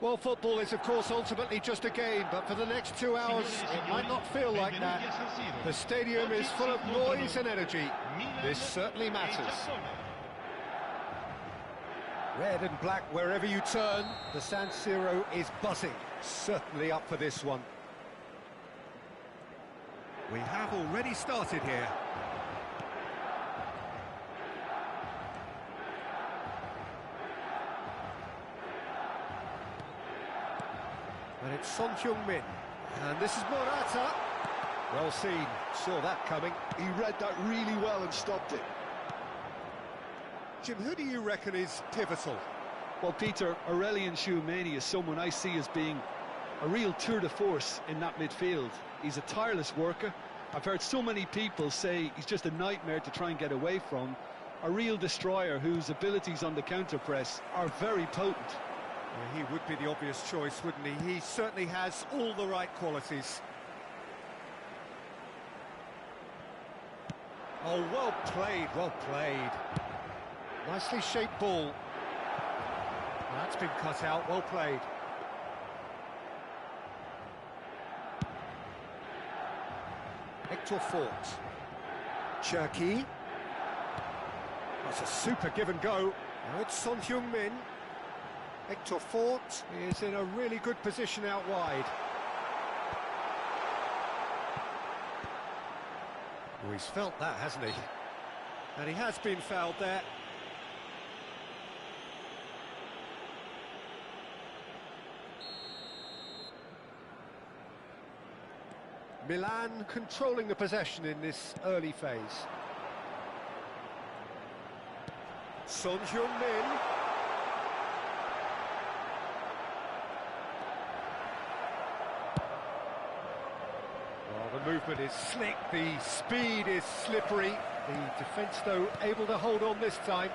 Well, football is, of course, ultimately just a game, but for the next 2 hours, it might not feel like that. The stadium is full of noise and energy. This certainly matters. Red and black wherever you turn, the San Siro is buzzing. Certainly up for this one. We have already started here. And it's Son Heung-min. And this is Morata. Well seen. Saw that coming. He read that really well and stopped it. Jim, who do you reckon is pivotal? Well, Peter, Aurelien Tchouameni is someone I see as being a real tour de force in that midfield. He's a tireless worker. I've heard so many people say he's just a nightmare to try and get away from. A real destroyer whose abilities on the counter-press are very potent. Yeah, he would be the obvious choice, wouldn't he? He certainly has all the right qualities. Oh, well played, well played. Nicely shaped ball. That's been cut out, well played. Hector Fort. Cherki. That's a super give and go. Now it's Son Heung-min. Hector Fort is in a really good position out wide. Oh, he's felt that, hasn't he? And he has been fouled there. Milan controlling the possession in this early phase. Son Heung-min. Well, the movement is slick, the speed is slippery. The defence, though, able to hold on this time.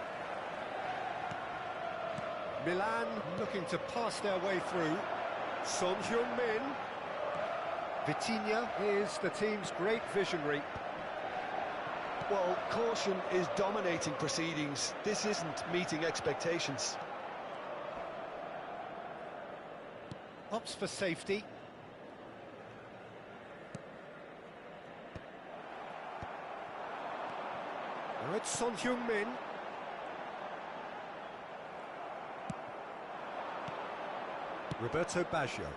Milan looking to pass their way through. Son Heung-min. Vitinha is the team's great visionary. Well, caution is dominating proceedings. This isn't meeting expectations. Opts for safety. Now it's Son Heung-min. Roberto Baggio.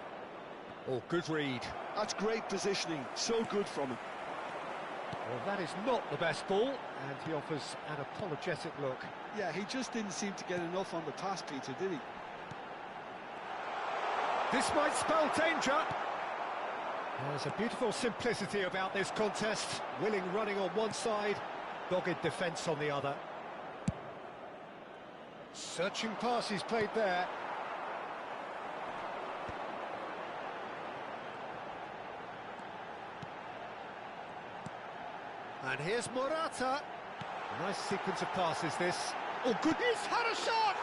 Oh, good read. That's great positioning, so good from him. Well, that is not the best ball, and he offers an apologetic look. Yeah, he just didn't seem to get enough on the pass, Peter, did he? This might spell danger. There's a beautiful simplicity about this contest. Willing running on one side, dogged defence on the other. Searching pass he's played there. And here's Morata. Nice sequence of passes, this. Oh, goodness, had a shot!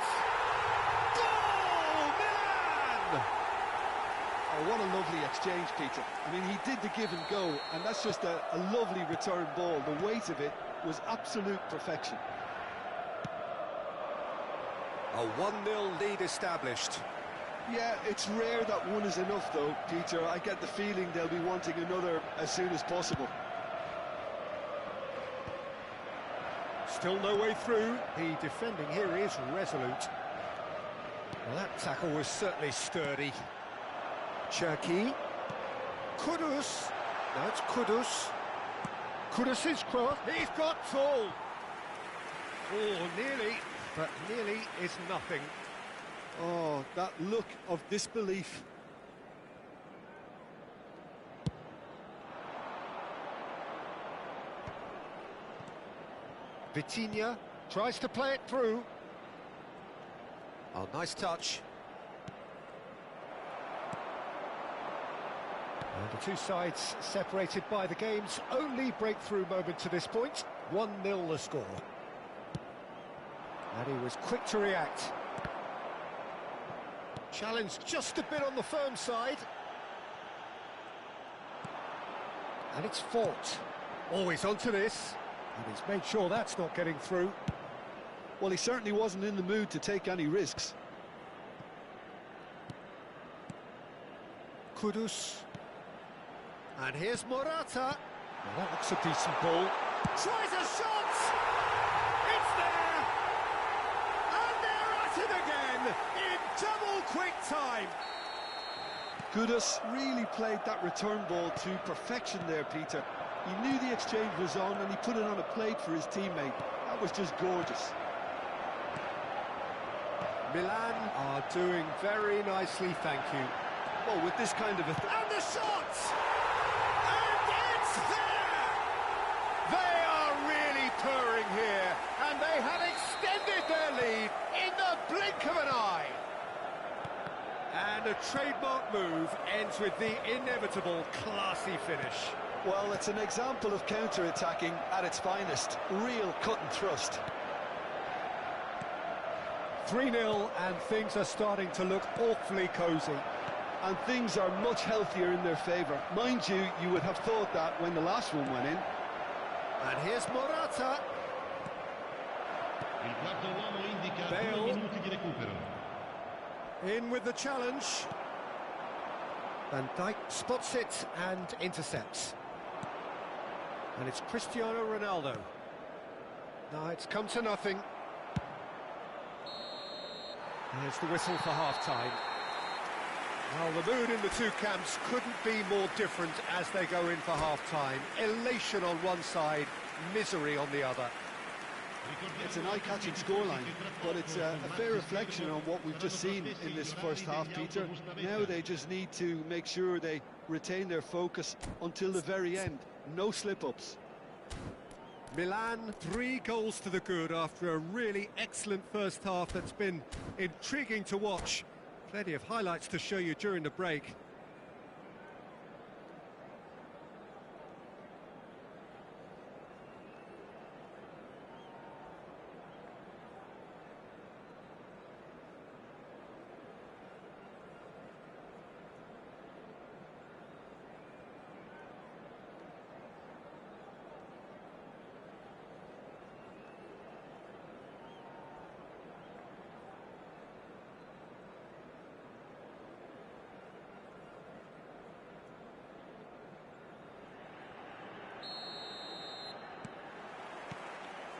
Goal, Milan! Oh, what a lovely exchange, Peter. I mean, he did the give and go, and that's just a lovely return ball. The weight of it was absolute perfection. A 1-0 lead established. Yeah, it's rare that one is enough, though, Peter. I get the feeling they'll be wanting another as soon as possible. Still no way through. The defending here is resolute. Well, that tackle was certainly sturdy. Cherki. Kudus. No, it's Kudus. Kudus' cross. He's got full. Oh, nearly. But nearly is nothing. Oh, that look of disbelief. Vitinha tries to play it through. Oh, nice touch. And the two sides separated by the game's only breakthrough moment to this point. 1-0 the score. And he was quick to react. Challenge just a bit on the firm side. And it's Fort. Always onto this. And he's made sure that's not getting through. Well, he certainly wasn't in the mood to take any risks. Kudus. And here's Morata. Well, that looks a decent ball. Tries a shot! It's there! And they're at it again in double quick time. Kudus really played that return ball to perfection there, Peter. He knew the exchange was on and he put it on a plate for his teammate. That was just gorgeous. Milan are doing very nicely, thank you. Well, with this kind of a... And the shot! And it's there! They are really purring here, and they have extended their lead in the blink of an eye. And a trademark move ends with the inevitable classy finish. Well, it's an example of counter-attacking at its finest. Real cut and thrust. 3-0, and things are starting to look awfully cosy. And things are much healthier in their favour. Mind you, you would have thought that when the last one went in. And here's Morata. Bale. In with the challenge. Van Dijk spots it and intercepts. And it's Cristiano Ronaldo. Now it's come to nothing. There's the whistle for half-time. Well, the mood in the two camps couldn't be more different as they go in for half-time. Elation on one side, misery on the other. It's an eye-catching scoreline, but it's a fair reflection on what we've just seen in this first half, Peter. Now they just need to make sure they retain their focus until the very end. No slip-ups. Milan, 3 goals to the good after a really excellent first half that's been intriguing to watch. Plenty of highlights to show you during the break.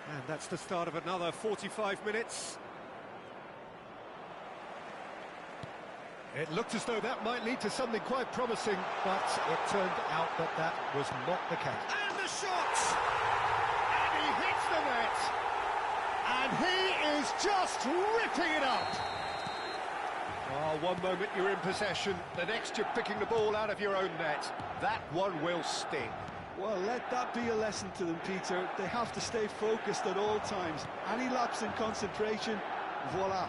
And that's the start of another 45 minutes. It looked as though that might lead to something quite promising, but it turned out that that was not the case. And the shot! And he hits the net! And he is just ripping it up! Oh, one moment you're in possession, the next you're picking the ball out of your own net. That one will sting. Well, let that be a lesson to them, Peter. They have to stay focused at all times. Any lapse in concentration, voila.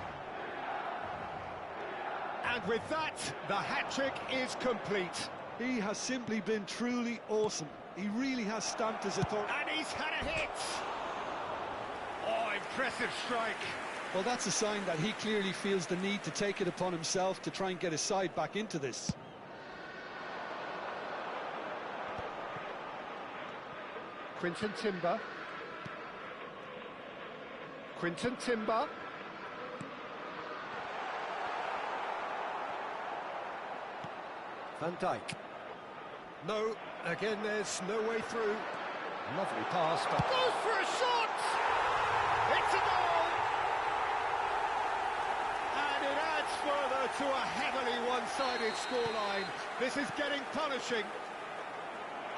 And with that, the hat-trick is complete. He has simply been truly awesome. He really has stamped his authority. And he's had a hit! Oh, impressive strike. Well, that's a sign that he clearly feels the need to take it upon himself to try and get his side back into this. Quinton Timber. Quinton Timber. Van Dijk. No, again there's no way through. Lovely pass, but goes for a shot! It's a goal! And it adds further to a heavily one-sided scoreline. This is getting punishing.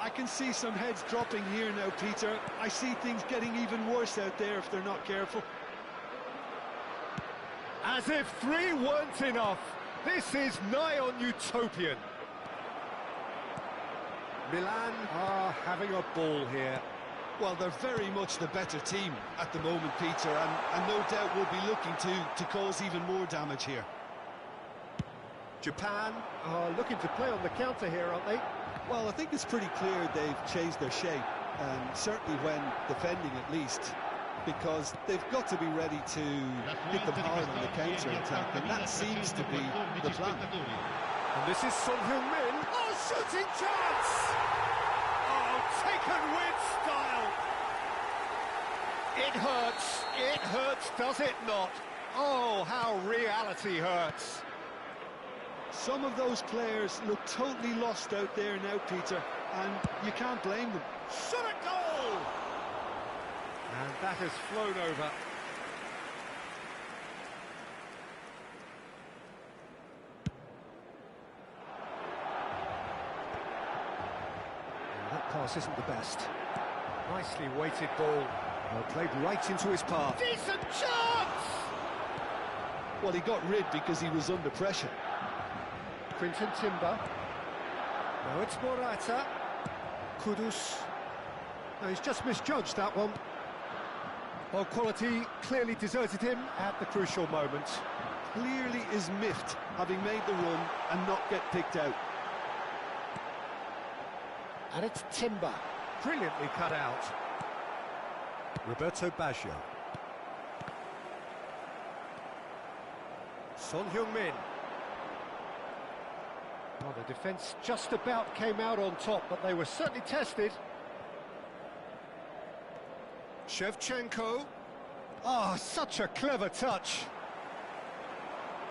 I can see some heads dropping here now, Peter. I see things getting even worse out there if they're not careful. As if 3 weren't enough. This is nigh on utopian. Milan are having a ball here. Well, they're very much the better team at the moment, Peter, and no doubt will be looking to cause even more damage here. Japan are looking to play on the counter here, aren't they? Well, I think it's pretty clear they've changed their shape, and certainly when defending at least, because they've got to be ready to hit them hard on the counter-attack, and that seems to be the plan. And this is Son Heung-min. Oh, shooting chance! Oh, taken with style! It hurts, does it not? Oh, how reality hurts. Some of those players look totally lost out there now, Peter, and you can't blame them. Shot a goal! And that has flown over. And that pass isn't the best. Nicely weighted ball. Well, played right into his path. Decent chance! Well, he got rid because he was under pressure. Quinton Timber. Now it's Morata. Kudus. No, he's just misjudged that one. Well, quality clearly deserted him at the crucial moment. Clearly is miffed, having made the run and not get picked out. And it's Timber. Brilliantly cut out. Roberto Baggio. Son Heung-min. Well, the defence just about came out on top, but they were certainly tested. Shevchenko. Oh, such a clever touch.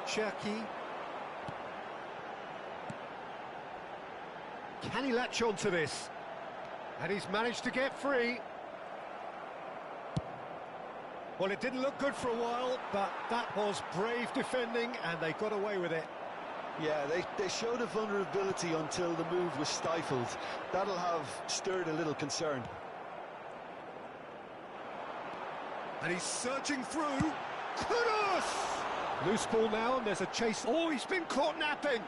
Cherki. Can he latch on to this? And he's managed to get free. Well, it didn't look good for a while, but that was brave defending, and they got away with it. Yeah, they showed a vulnerability until the move was stifled. That'll have stirred a little concern. And he's surging through. Kudus! Loose ball now, and there's a chase. Oh, he's been caught napping.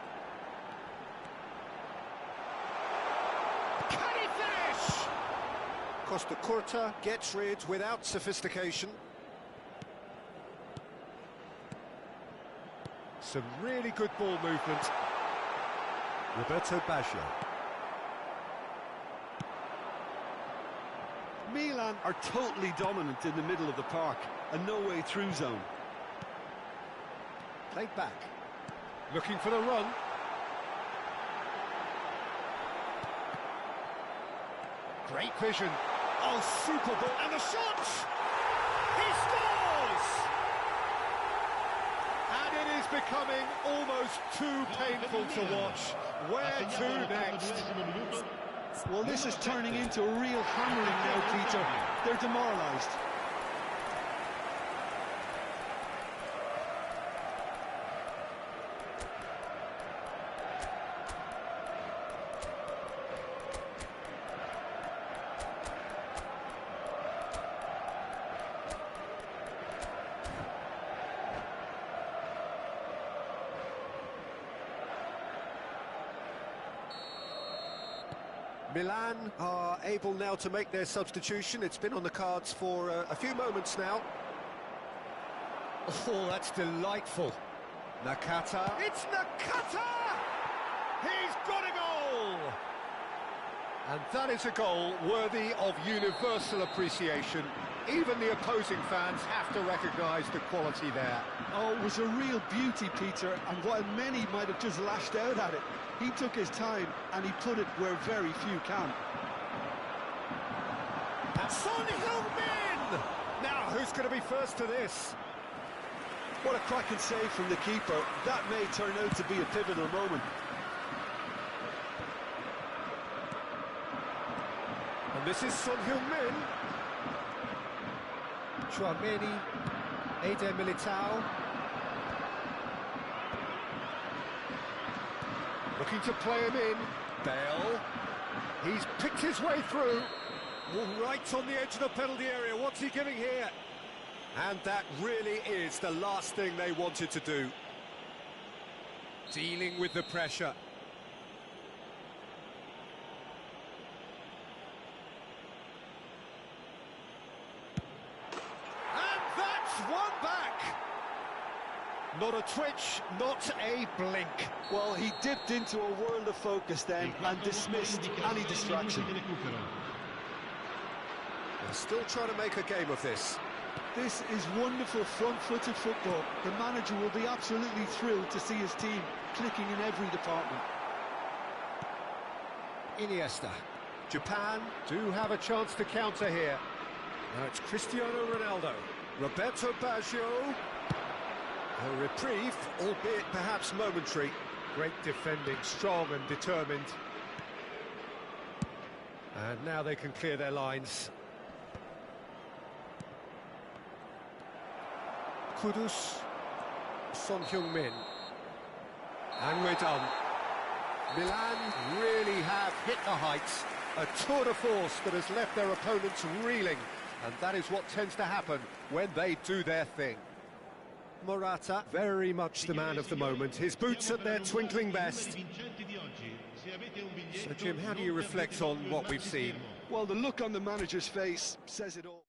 Can he finish? Costa Curta gets rid without sophistication. Some really good ball movement. Roberto Baggio. Milan are totally dominant in the middle of the park, a no-way through zone. Played back. Looking for the run. Great vision. Oh, super ball. And the shot! He scores! And it is becoming almost too painful to watch. Where to next? Well, this is turning into a real hammering now, Peter. They're demoralised. Milan are able now to make their substitution. It's been on the cards for a few moments now. Oh, that's delightful. Nakata. It's Nakata! He's got a goal! And that is a goal worthy of universal appreciation. Even the opposing fans have to recognise the quality there. Oh, it was a real beauty, Peter, and while many might have just lashed out at it, he took his time and he put it where very few can. And Son Heung-min! Now, who's going to be first to this? What a cracking save from the keeper. That may turn out to be a pivotal moment. And this is Son Heung-min. Chouameni, Eder Militao. Looking to play him in. Bale. He's picked his way through. Right on the edge of the penalty area. What's he giving here? And that really is the last thing they wanted to do. Dealing with the pressure. And that's one back. Not a twitch, not a blink. Well, he dipped into a world of focus then and dismissed any distraction. They're still trying to make a game of this. This is wonderful front-footed football. The manager will be absolutely thrilled to see his team clicking in every department. Iniesta. Japan do have a chance to counter here. Now it's Cristiano Ronaldo. Roberto Baggio. A reprieve, albeit perhaps momentary. Great defending, strong and determined. And now they can clear their lines. Kudus, Son Heung-min. And we're done. Milan really have hit the heights. A tour de force that has left their opponents reeling. And that is what tends to happen when they do their thing. Morata, very much the man of the moment. His boots at their twinkling best. So, Jim, how do you reflect on what we've seen? Well, the look on the manager's face says it all.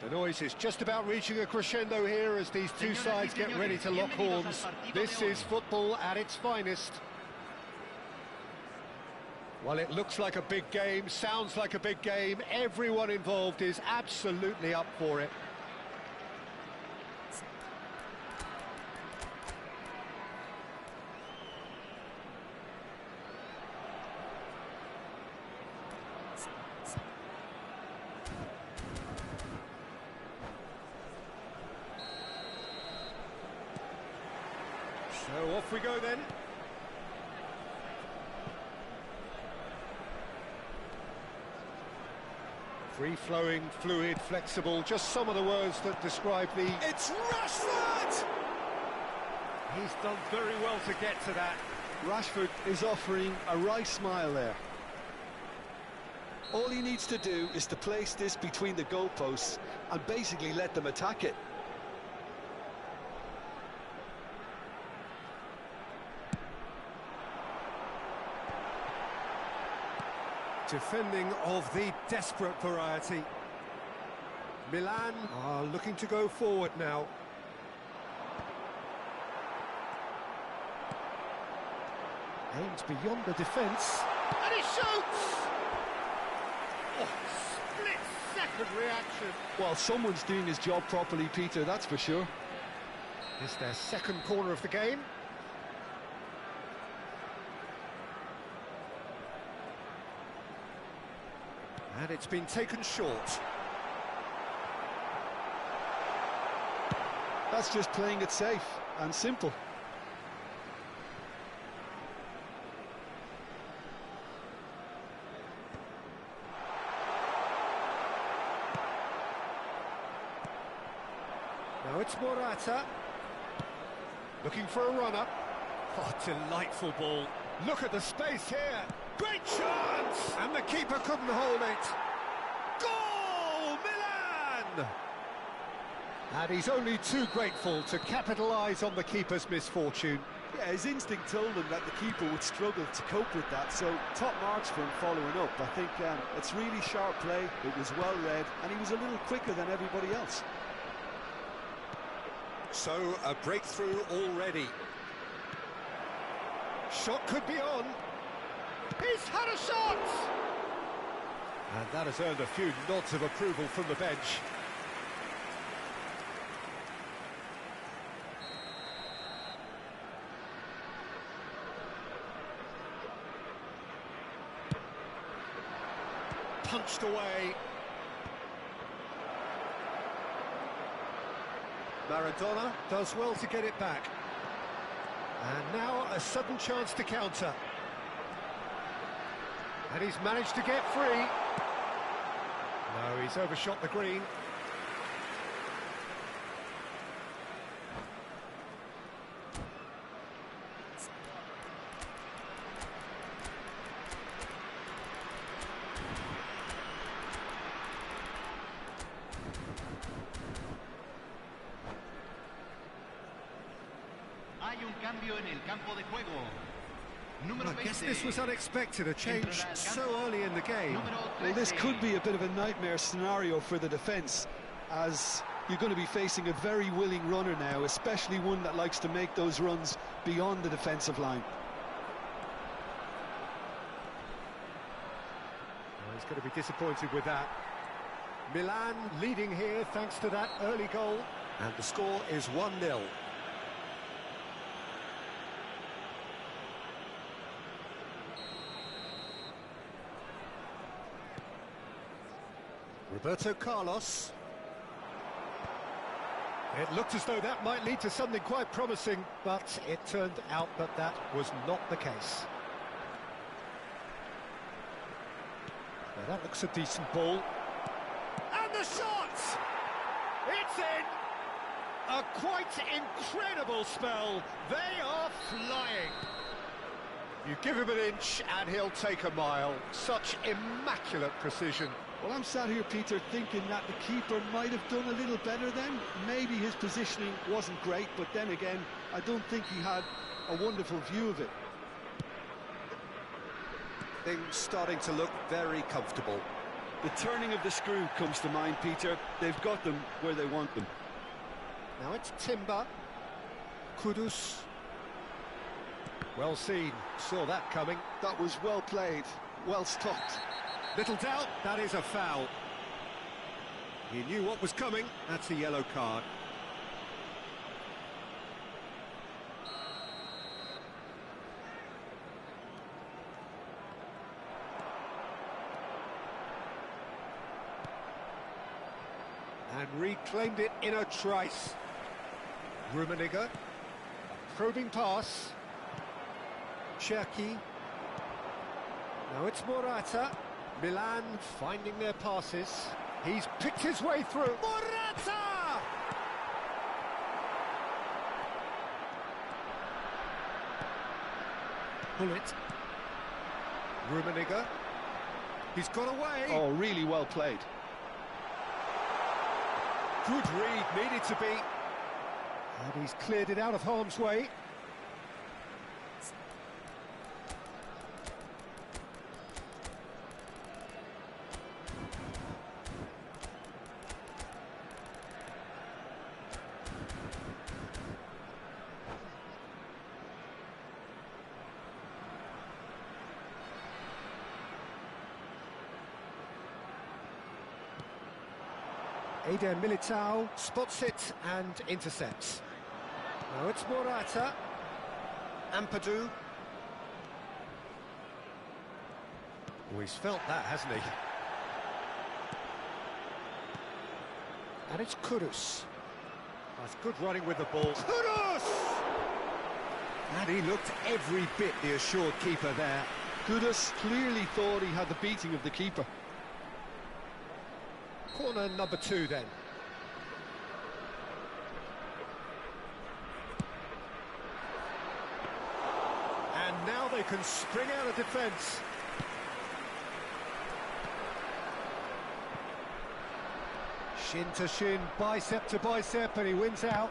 The noise is just about reaching a crescendo here as these two sides get ready to lock horns. This is football at its finest. Well, it looks like a big game, sounds like a big game. Everyone involved is absolutely up for it. So off we go then. Free-flowing, fluid, flexible, just some of the words that describe the... It's Rashford! He's done very well to get to that. Rashford is offering a right smile there. All he needs to do is to place this between the goalposts and basically let them attack it. Defending of the desperate variety. Milan are looking to go forward now. Aims beyond the defence. And he shoots! Oh, split-second reaction. Well, someone's doing his job properly, Peter, that's for sure. It's their second corner of the game. And it's been taken short. That's just playing it safe and simple. Now it's Morata. Looking for a run-up. Oh, delightful ball. Look at the space here. Great chance! And the keeper couldn't hold it. Goal! Milan! And he's only too grateful to capitalise on the keeper's misfortune. Yeah, his instinct told him that the keeper would struggle to cope with that, so top marks for him following up. I think it's really sharp play, it was well read, and he was a little quicker than everybody else. So, a breakthrough already. Shot could be on. He's had a shot! And that has earned a few nods of approval from the bench. Punched away. Maradona does well to get it back. And now a sudden chance to counter. And he's managed to get free. No, he's overshot the green. I guess this was unexpected, a change so early in the game. Well, this could be a bit of a nightmare scenario for the defence, as you're going to be facing a very willing runner now, especially one that likes to make those runs beyond the defensive line. Well, he's going to be disappointed with that. Milan leading here thanks to that early goal, and the score is 1-0. Roberto Carlos. It looked as though that might lead to something quite promising, but it turned out that that was not the case. Now that looks a decent ball. And the shot! It's in! A quite incredible spell. They are flying. You give him an inch and he'll take a mile. Such immaculate precision. Well, I'm sat here, Peter, thinking that the keeper might have done a little better then. Maybe his positioning wasn't great, but then again, I don't think he had a wonderful view of it. Things starting to look very comfortable. The turning of the screw comes to mind, Peter. They've got them where they want them. Now it's Timber. Kudus. Well seen. Saw that coming. That was well played, well stopped. Little doubt, that is a foul. He knew what was coming. That's a yellow card. And reclaimed it in a trice. Rummenigge. Probing pass. Cherki. Now it's Morata. Milan finding their passes. He's picked his way through. Morata! Bullet. Rummenigge. He's got away. Oh, really well played. Good read, needed to be. And he's cleared it out of harm's way. Eder Militao spots it and intercepts. Now it's Morata. Ampadu. Oh, he's felt that, hasn't he? And it's Kudus. That's good running with the ball. Kudus! And he looked every bit the assured keeper there. Kudus clearly thought he had the beating of the keeper. Corner number 2 then. And now they can spring out of defence. Shin to shin, bicep to bicep, and he wins out.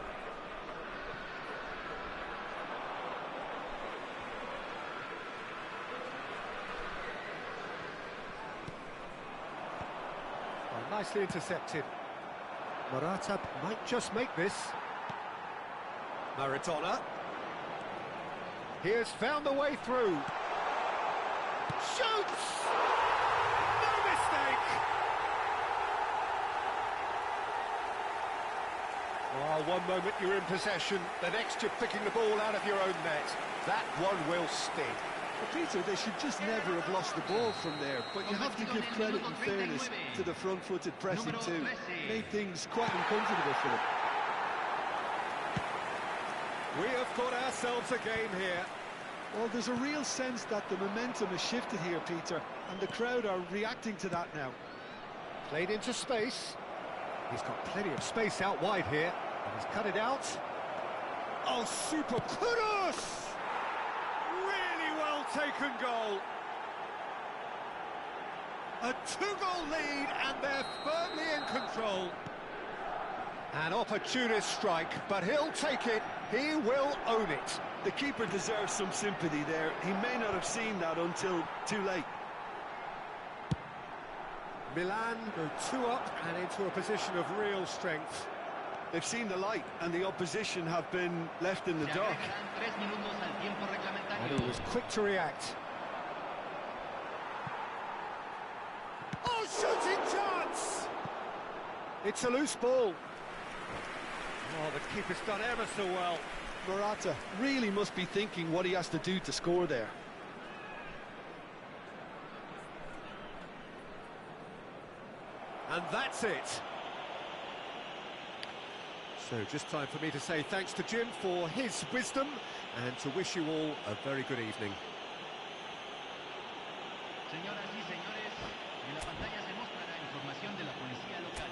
Oh, nicely intercepted. Morata might just make this. Maradona. He has found the way through. Shoots! No mistake! Oh, one moment you're in possession, the next you're picking the ball out of your own net. That one will sting. Well, Peter, they should just never have lost the ball from there, but you have to give credit and fairness to the front-footed pressing too. Made things quite uncomfortable for them. We have got ourselves a game here. Well, there's a real sense that the momentum has shifted here, Peter, and the crowd are reacting to that now. Played into space. He's got plenty of space out wide here, and he's cut it out. Oh, super Kudus! Really well taken goal. A 2-goal lead, and they're firmly in control. An opportunist strike, but he'll take it. He will own it. The keeper deserves some sympathy there. He may not have seen that until too late. Milan go 2 up and into a position of real strength. They've seen the light, and the opposition have been left in the dark. And he was quick to react. Oh, shooting chance! It's a loose ball. Oh, the keeper's done ever so well. Morata really must be thinking what he has to do to score there. And that's it. So just time for me to say thanks to Jim for his wisdom and to wish you all a very good evening. Señoras y señores, en la pantalla se mostrará información de la policía local.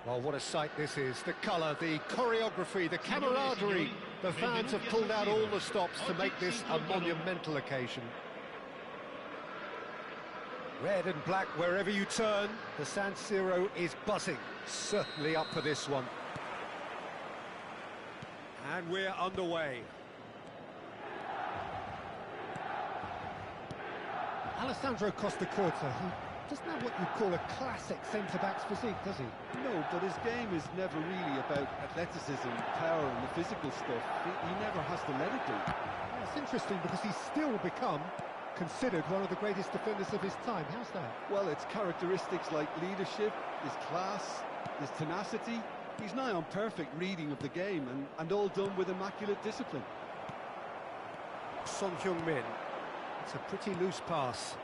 Well, what a sight this is. The colour, the choreography, the camaraderie. The fans have pulled out all the stops to make this a monumental occasion. Red and black wherever you turn. The San Siro is buzzing. Certainly up for this one. And we're underway. Alessandro Costacurta, he doesn't have what you'd call a classic centre-back's physique, does he? No, but his game is never really about athleticism, power and the physical stuff. He never has to let it be. Yeah, it's interesting because he's still become considered one of the greatest defenders of his time. How's that? Well, it's characteristics like leadership, his class, his tenacity. He's nigh on perfect reading of the game and all done with immaculate discipline. Son Heung-min. It's a pretty loose pass.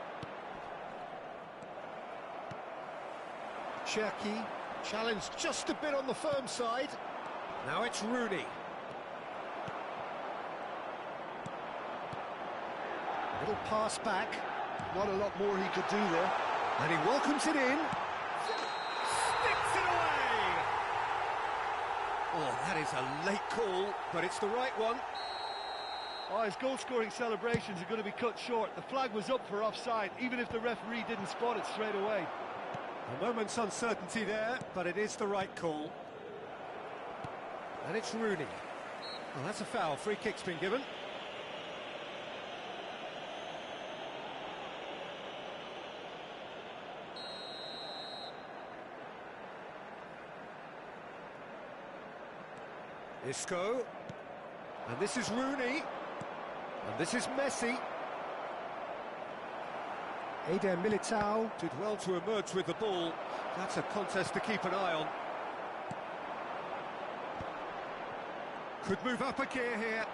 Cherki, challenged just a bit on the firm side. Now it's Rooney. Little pass back. Not a lot more he could do there. And he welcomes it in. Sticks it away! Oh, that is a late call, but it's the right one. Oh, his goal-scoring celebrations are going to be cut short. The flag was up for offside, even if the referee didn't spot it straight away. A moment's uncertainty there, but it is the right call. And it's Rooney. Well, that's a foul. Free kick's been given. Isco. And this is Rooney. And this is Messi. Eder Militao Did well to emerge with the ball. That's a contest to keep an eye on. Could move up a gear here.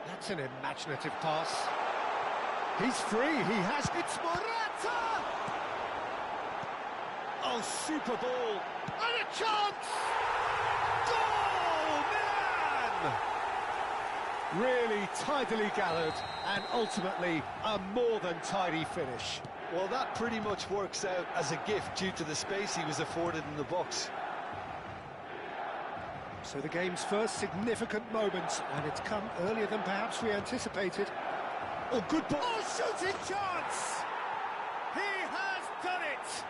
That's an imaginative pass. He's free, he has... It's Morata! Oh, super ball. And a chance! Goal, Milan! Really tidily gathered, and ultimately a more than tidy finish. Well, that pretty much works out as a gift due to the space he was afforded in the box. So the game's first significant moment, and it's come earlier than perhaps we anticipated. Oh, good ball! Oh, shooting chance! He has done it!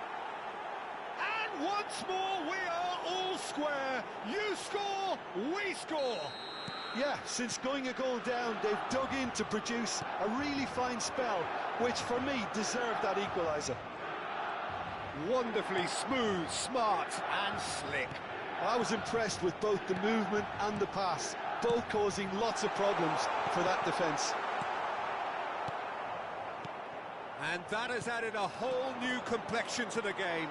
And once more we are all square. You score, we score! Yeah, since going a goal down, they've dug in to produce a really fine spell, which for me deserved that equaliser. Wonderfully smooth, smart and slick. I was impressed with both the movement and the pass, both causing lots of problems for that defence. And that has added a whole new complexion to the game.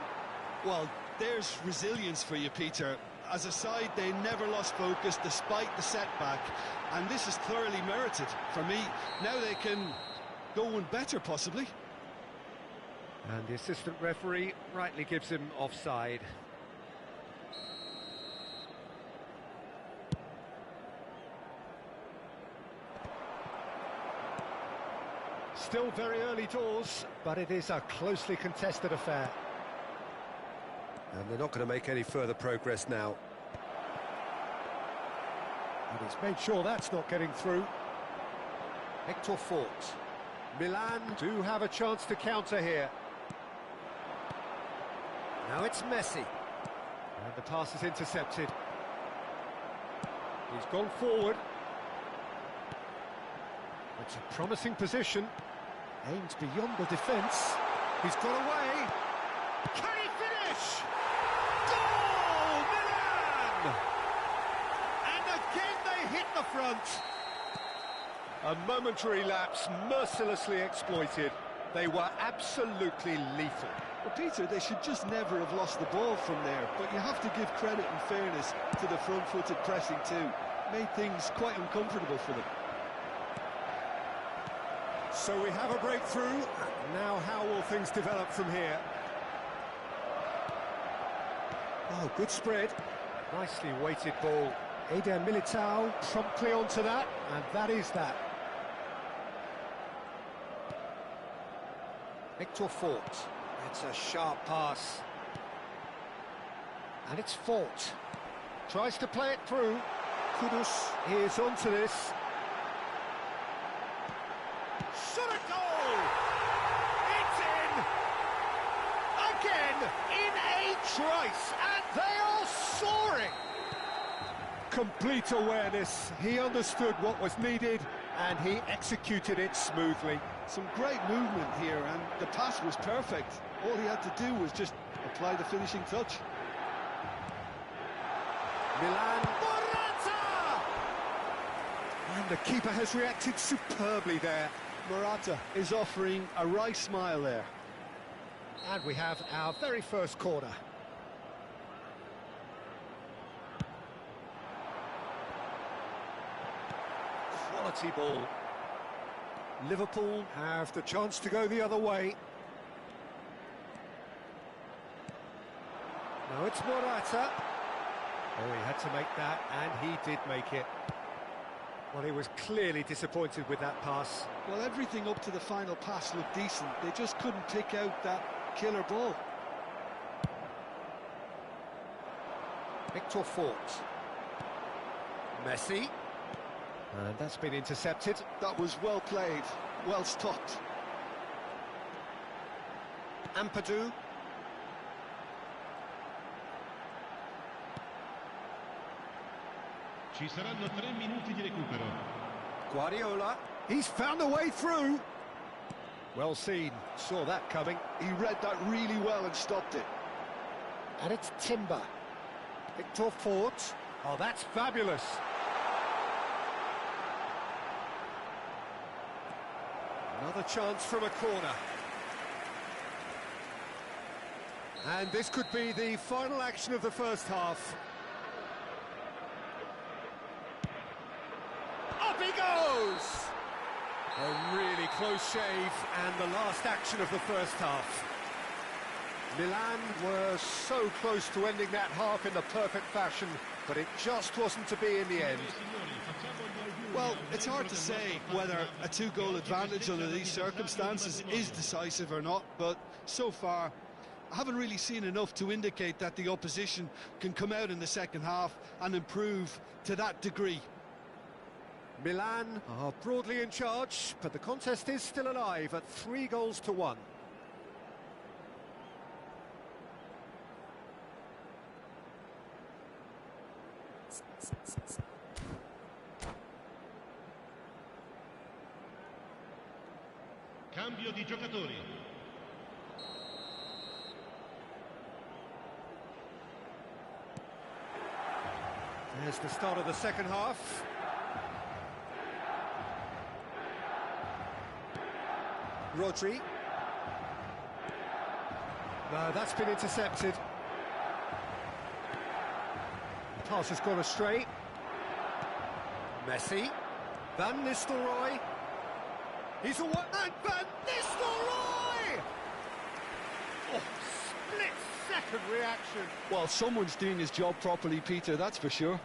Well, there's resilience for you, Peter. As a side, they never lost focus despite the setback, and this is thoroughly merited. For me, now they can go one better, possibly. And the assistant referee rightly gives him offside. Still very early doors, but it is a closely contested affair. And they're not going to make any further progress now. And he's made sure that's not getting through. Hector Fort. Milan do have a chance to counter here. Now it's Messi. And the pass is intercepted. He's gone forward. It's a promising position. Aims beyond the defence. He's got away. Can he finish? Goal, Milan! And again they hit the front. A momentary lapse, mercilessly exploited. They were absolutely lethal. Well, Peter, they should just never have lost the ball from there, but you have to give credit and fairness to the front-footed pressing too. Made things quite uncomfortable for them. So we have a breakthrough. Now how will things develop from here? Oh, good spread. Nicely weighted ball. Eder Militao promptly onto that, and that is that. Victor Fort. It's a sharp pass. And it's Fort. Tries to play it through. Kudus is onto this. Shot a goal! It's in! Again, in a trice, and they are soaring! Complete awareness. He understood what was needed, and he executed it smoothly. Some great movement here, and the pass was perfect. All he had to do was just apply the finishing touch. Milan Morata! And the keeper has reacted superbly there. Morata is offering a right smile there. And we have our very first corner. Quality ball. Liverpool have the chance to go the other way. Now it's Morata. Oh, he had to make that, and he did make it. Well, he was clearly disappointed with that pass. Well, everything up to the final pass looked decent. They just couldn't pick out that killer ball. Victor Fort. Messi. And that's been intercepted. That was well played, well stopped. Ampadu. Ci saranno 3 minuti di recupero. Guardiola. He's found a way through. Well seen. Saw that coming. He read that really well and stopped it. And it's Timber. Victor Fort. Oh, that's fabulous. Another chance from a corner. And this could be the final action of the first half. Up he goes! A really close shave, and the last action of the first half. Milan were so close to ending that half in the perfect fashion, but it just wasn't to be in the end. Well, it's hard to say whether a two-goal advantage under these circumstances is decisive or not, but so far I haven't really seen enough to indicate that the opposition can come out in the second half and improve to that degree. Milan are broadly in charge, but the contest is still alive at 3-1. Cambio di giocatori. There's the start of the second half. Rodri. No, that's been intercepted. The pass has gone astray. Messi. Van Nistelrooy. He's away. And Van Nistelrooy! Oh, split-second reaction. Well, someone's doing his job properly, Peter, that's for sure.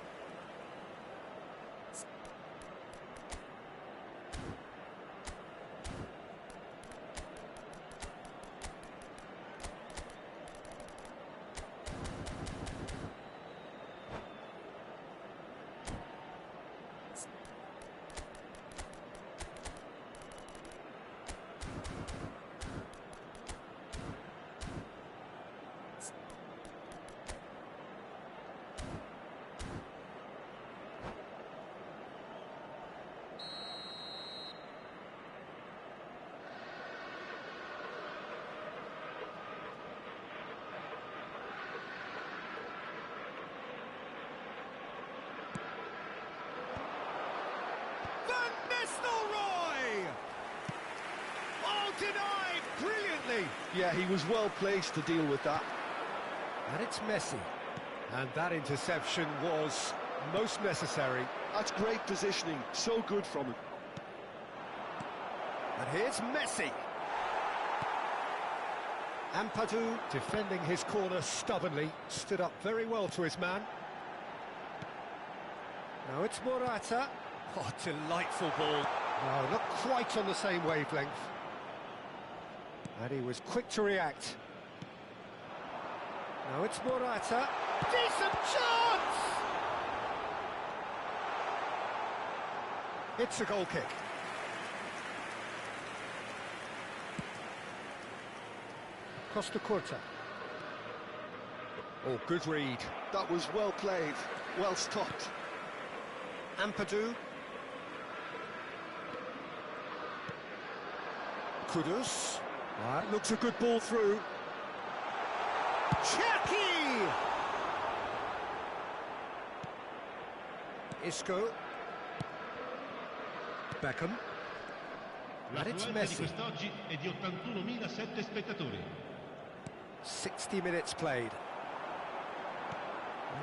Denied brilliantly. Yeah, he was well placed to deal with that. And it's Messi. And that interception was most necessary. That's great positioning, so good from him. And here's Messi. Ampadu defending his corner stubbornly, stood up very well to his man. Now it's Morata. Oh, delightful ball. No, not quite on the same wavelength. And he was quick to react. Now it's Morata. Decent chance! It's a goal kick. Costa Curta. Oh, good read. That was well played, well stopped. Ampadu. Kudus. That looks a good ball through. Cherki! Isco. Beckham. And it's L'affluenza di Messi. quest'oggi è di 81.007 spettatori. 60 minutes played.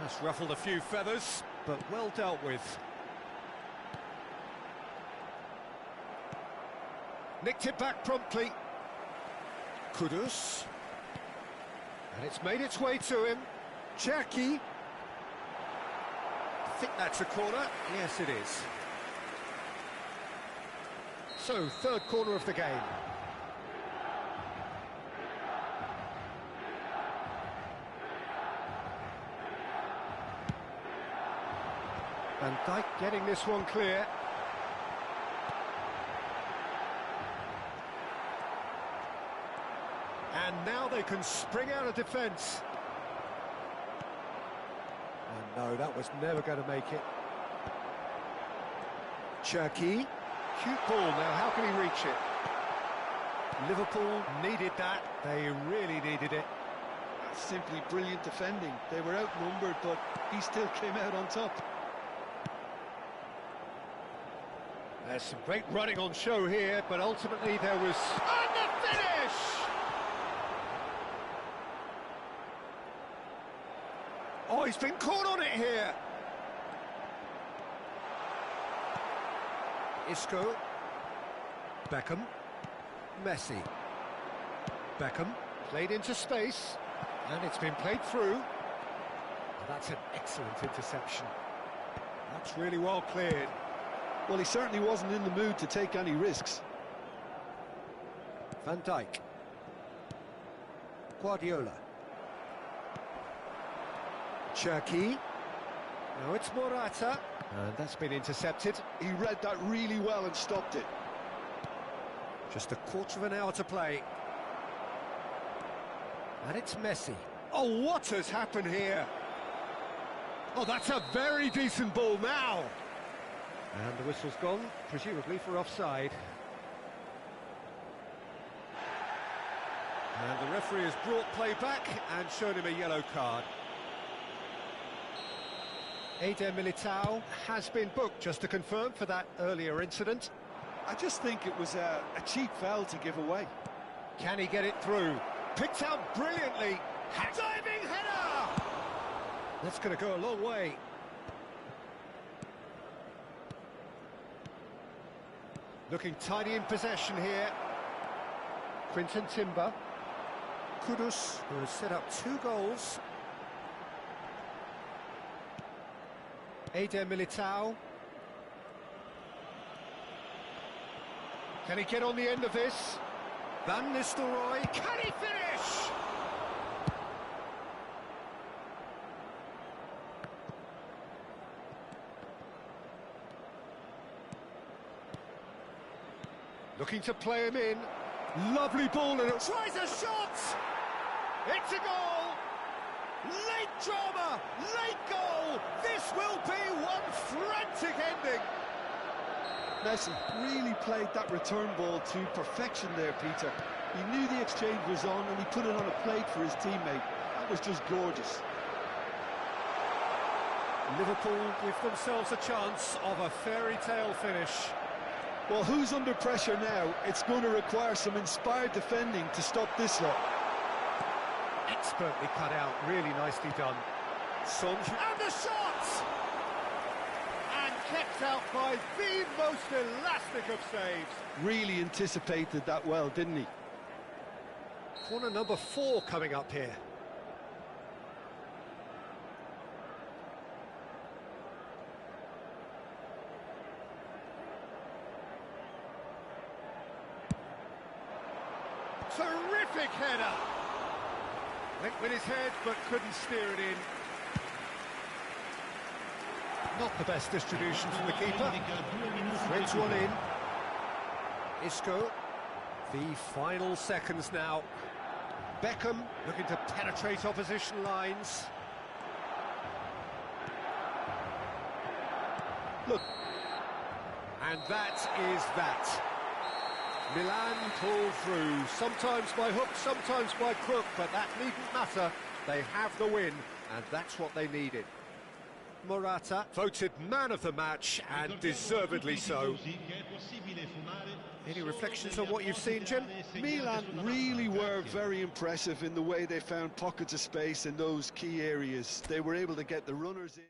That's ruffled a few feathers, but well dealt with. Nicked it back promptly. Kudus. And it's made its way to him. Cherki. I think that's a corner. Yes, it is. So, third corner of the game. Van Dijk getting this one clear. And now they can spring out of defence. And no, that was never going to make it. Cherki. Cute ball now, how can he reach it? Liverpool needed that, they really needed it. That's simply brilliant defending. They were outnumbered, but he still came out on top. There's some great running on show here, but ultimately there was... And the finish! Oh, he's been caught on it here. Isco. Beckham. Messi. Beckham. Played into space. And it's been played through. Oh, that's an excellent interception. That's really well cleared. Well, he certainly wasn't in the mood to take any risks. Van Dijk. Guardiola. Cherki. Now it's Morata. And that's been intercepted. He read that really well and stopped it. Just a quarter of an hour to play. And it's Messi. Oh, what has happened here? Oh, that's a very decent ball now. And the whistle's gone, presumably for offside. And the referee has brought play back and shown him a yellow card. Eder Militao has been booked, just to confirm, for that earlier incident. I just think it was a cheap foul to give away. Can he get it through? Picked out brilliantly. Diving header! That's going to go a long way. Looking tidy in possession here. Quinton Timber. Kudus, who has set up 2 goals. Eder Militao. Can he get on the end of this? Van Nistelrooy. Can he finish? Looking to play him in. Lovely ball and it tries a shot! It's a goal! Late drama! Late goal! This will be one frantic ending! Messi really played that return ball to perfection there, Peter. He knew the exchange was on and he put it on a plate for his teammate. That was just gorgeous. Liverpool give themselves a chance of a fairy tale finish. Well, who's under pressure now? It's going to require some inspired defending to stop this lot. Expertly cut out, really nicely done. Son, and the shot! And kept out by the most elastic of saves. Really anticipated that well, didn't he? Corner number 4 coming up here. Terrific header! Went with his head, but couldn't steer it in. Not the best distribution from the keeper. Threads one in. Isco. The final seconds now. Beckham looking to penetrate opposition lines. Look. And that is that. Milan pulled through, sometimes by hook, sometimes by crook, but that needn't matter. They have the win, and that's what they needed. Morata voted man of the match, and deservedly so. Any reflections on what you've seen, Jim? Milan really were very impressive in the way they found pockets of space in those key areas. They were able to get the runners in.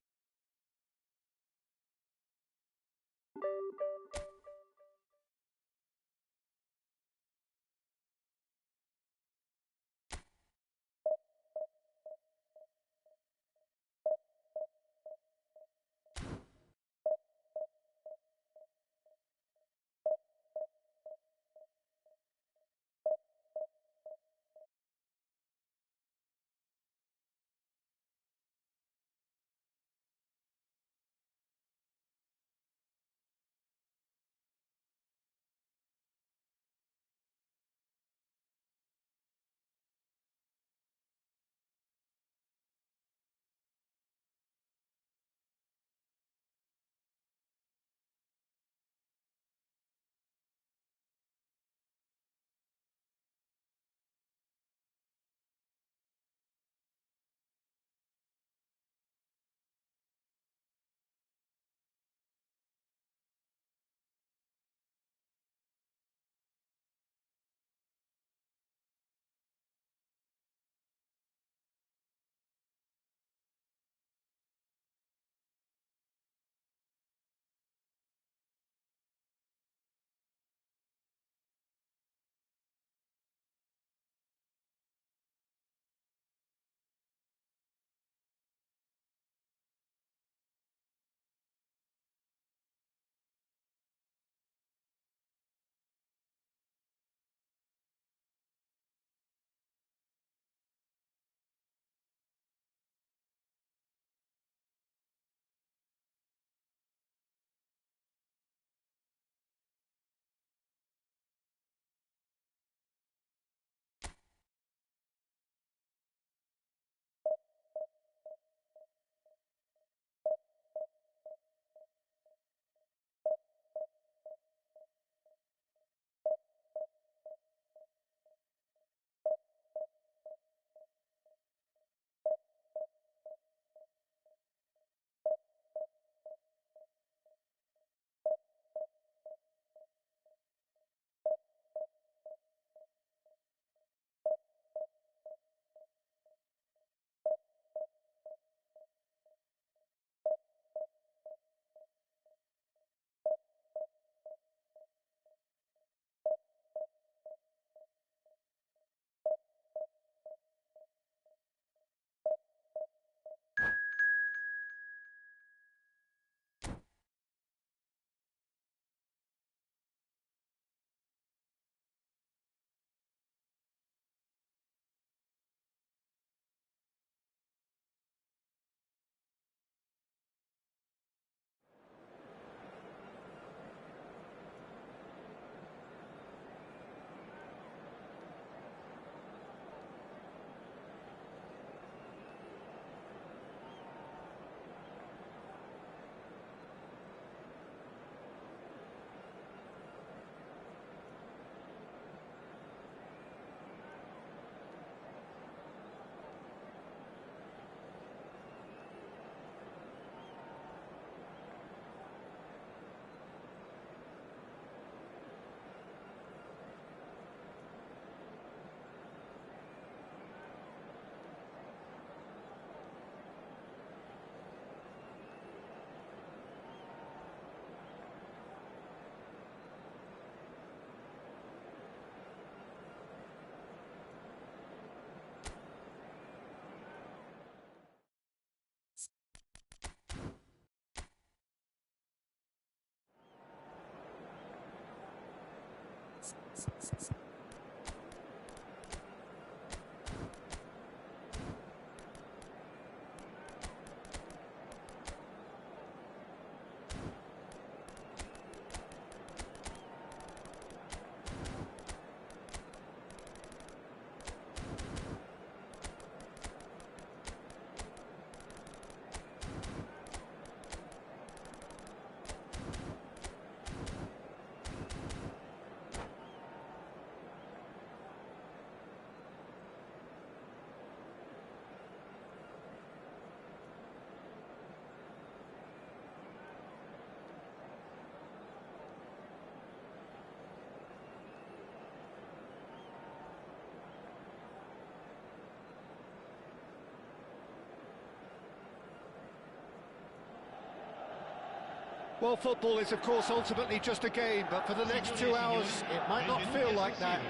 Well, football is, of course, ultimately just a game, but for the next 2 hours, it might not feel like that.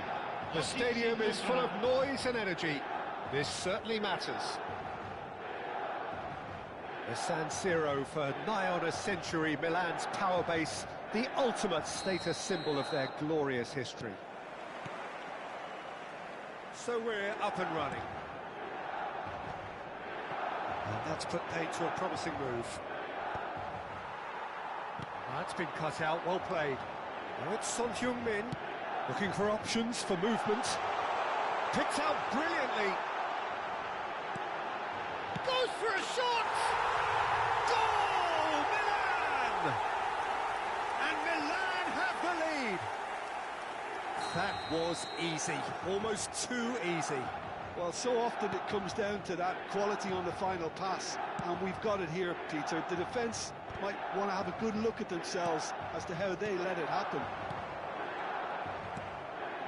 The stadium is full of noise and energy. This certainly matters. The San Siro, for nigh on a century, Milan's power base, the ultimate status symbol of their glorious history. So we're up and running. And that's put paid to a promising move. That's been cut out, well played. Now it's Son Heung-min, looking for options for movement. Picked out brilliantly. Goes for a shot! Goal! Milan! And Milan have the lead. That was easy, almost too easy. Well, so often it comes down to that quality on the final pass, and we've got it here, Peter. The defence might want to have a good look at themselves as to how they let it happen.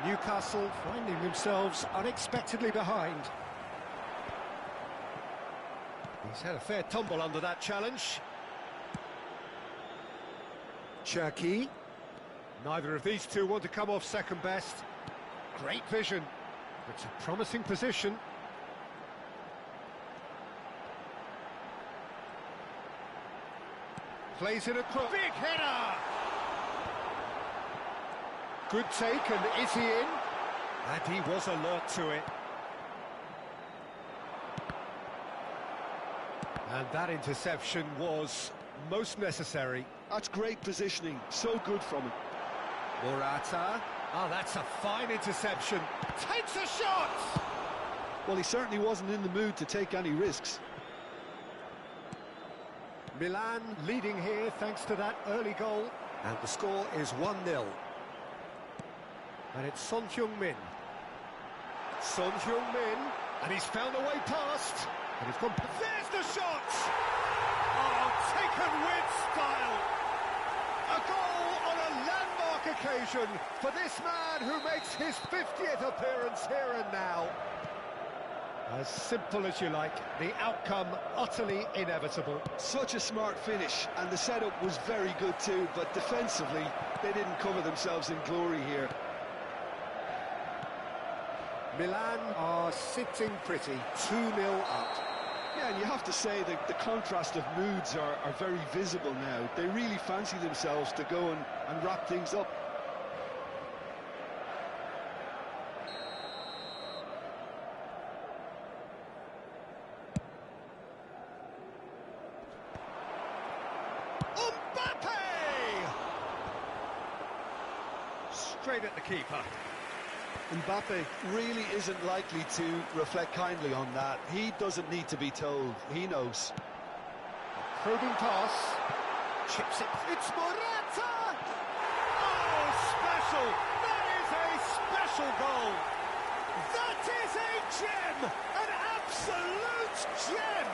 Newcastle finding themselves unexpectedly behind. He's had a fair tumble under that challenge. Cherki. Neither of these two want to come off second best. Great vision. It's a promising position. Plays it across. Big header! Good take, and is he in? And he was alert to it. And that interception was most necessary. That's great positioning, so good from him. Morata. Oh, that's a fine interception. Takes a shot! Well, he certainly wasn't in the mood to take any risks. Milan leading here thanks to that early goal. And the score is 1-0. And it's Son Heung-min. Son Heung-min. And he's found a way past. And he's gone... There's the shot! Oh, taken with style. A goal on a landmark occasion for this man who makes his 50th appearance here and now. As simple as you like, the outcome utterly inevitable. Such a smart finish, and the setup was very good too, but defensively, they didn't cover themselves in glory here. Milan are sitting pretty, 2-0 up. Yeah, and you have to say that the contrast of moods are very visible now. They really fancy themselves to go and wrap things up. Straight at the keeper. Mbappe really isn't likely to reflect kindly on that. He doesn't need to be told. He knows. Probing pass. Chips it. It's Morata! Oh, special! That is a special goal! That is a gem! An absolute gem!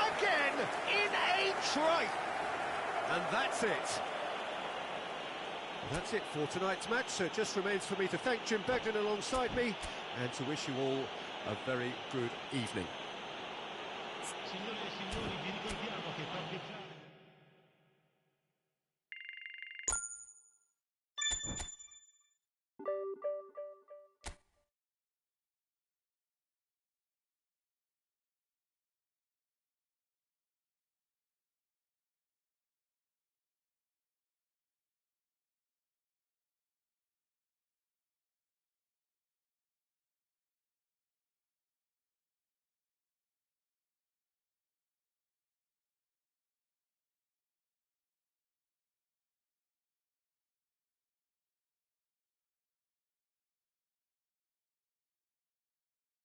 Again, in a tripe! And that's it. That's it for tonight's match, so it just remains for me to thank Jim Begden alongside me and to wish you all a very good evening. Señores